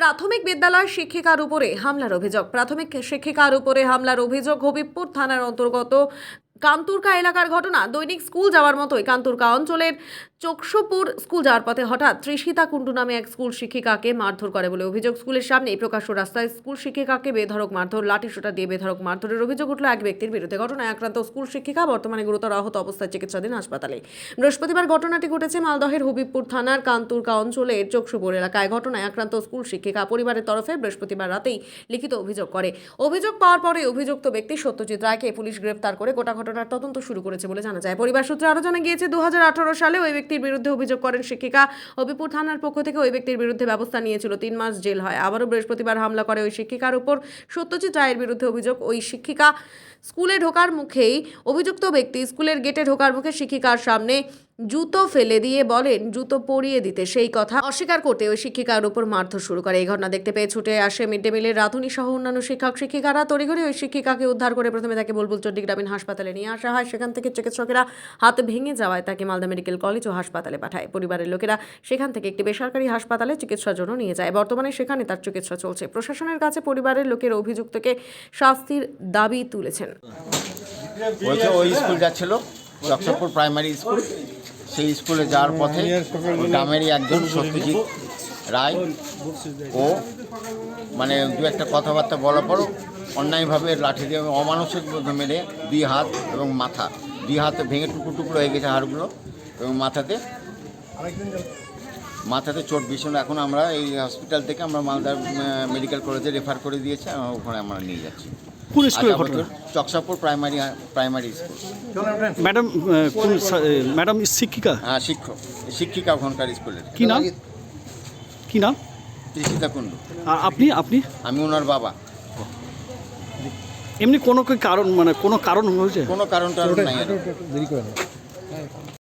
প্রাথমিক বিদ্যালয় শিক্ষিকার উপরে হামলার অভিযোগ। প্রাথমিক শিক্ষিকার উপরে হামলার অভিযোগ হবিবপুর থানার অন্তর্গত কান্তুরকা এলাকার ঘটনা। দৈনিক স্কুল যাওয়ার মতোই কান্তুরকা অঞ্চলের চকশপুর স্কুল যাওয়ার পথে হঠাৎ তৃষিতা কুণ্ডু নামে এক স্কুল শিক্ষিকাকে মারধর করে বলে অভিযোগ। স্কুলের সামনেই প্রকাশ্য রাস্তায় স্কুল শিক্ষিকাকে বেধড়ক মারধর, লাঠিসোঁটা দিয়ে বেধড়ক মারধরের অভিযোগ উঠল এক ব্যক্তির বিরুদ্ধে। ঘটনায় আক্রান্ত স্কুল শিক্ষিকা বর্তমানে গুরুতর আহত অবস্থায় চিকিৎসাধীন হাসপাতালে। বৃহস্পতিবার ঘটনাটি ঘটেছে মালদহের হবিবপুর থানার কান্তুরকা অঞ্চলের চকশপুর এলাকায়। ঘটনায় আক্রান্ত স্কুল শিক্ষিকা পরিবারের তরফে বৃহস্পতিবার রাতেই লিখিত অভিযোগ করে। অভিযোগ পাওয়ার পরে অভিযুক্ত ব্যক্তি সত্যজিৎ রায়কে পুলিশ গ্রেফতার করে গোটা ঘটনার তদন্ত শুরু করেছে বলে জানা যায়। পরিবার সূত্রে আরও জানা গিয়েছে, 2018 সালে ওই ব্যক্তির বিরুদ্ধে অভিযোগ করেন শিক্ষিকা। হবিবপুর থানার পক্ষ থেকে ওই ব্যক্তির বিরুদ্ধে ব্যবস্থা নিয়েছিল, 3 মাস জেল হয়। আবারও বৃহস্পতিবার হামলা করে ওই শিক্ষিকার উপর। সত্যজিৎ রায়ের বিরুদ্ধে অভিযোগ, ওই শিক্ষিকা স্কুলে ঢোকার মুখেই অভিযুক্ত ব্যক্তি স্কুলের গেটে ঢোকার মুখে শিক্ষিকার সামনে জুতো ফেলে দিয়ে বলেন জুতো পরিয়ে দিতে, সেই কথা অস্বীকার করতে ওই শিক্ষিকার উপর মারধর শুরু করে। এই ঘটনা দেখতে পেয়ে ছুটে আসে মিড ডে মিলের রাঁধুনি সহ অন্যান্য শিক্ষক শিক্ষিকারা। তড়িঘড়ি ওই শিক্ষিকাকে উদ্ধার করে প্রথমে তাকে বুলবুল চণ্ডী গ্রামীণ হাসপাতালে নিয়ে আসা হয়। সেখান থেকে চিকিৎসকেরা হাত ভেঙে যাওয়ায় তাকে মালদা মেডিকেল কলেজ ও হাসপাতালে পাঠায়। পরিবারের লোকেরা সেখান থেকে একটি বেসরকারি হাসপাতালে চিকিৎসার জন্য নিয়ে যায়। বর্তমানে সেখানে তার চিকিৎসা চলছে। প্রশাসনের কাছে পরিবারের লোকের অভিযুক্তকে শাস্তির দাবি তুলেছেন। ওই স্কুল যাচ্ছিল চকশপুর প্রাইমারি স্কুল, সেই স্কুলে যাওয়ার পথে গ্রামেরই একজন সত্যজিৎ রায় ও মানে দু একটা কথাবার্তা বলার পর অন্যায়ভাবে লাঠি দিয়ে অমানসিক মেরে 2 হাত এবং মাথা, 2 হাতে ভেঙে টুকরো হয়ে গেছে হাড়গুলো, এবং মাথাতে চোট ভীষণ। এখন আমরা এই হসপিটাল থেকে আমরা মালদা মেডিকেল কলেজে রেফার করে দিয়েছে, ওখানে আমরা নিয়ে যাচ্ছি। কোন স্কুলের ঘটনা? চকশপুর প্রাইমারি স্কুল। ম্যাডাম কোন ম্যাডাম শিক্ষিকা? হ্যাঁ, শিক্ষিকা ওখানকার স্কুলের। কি নাম? তৃষিতা কুণ্ডু। আর আপনি? আমি ওনার বাবা। এমনি কোনো কারণ, মানে কোনো কারণ হয়েছে? কোনো কারণ টারণ নাই।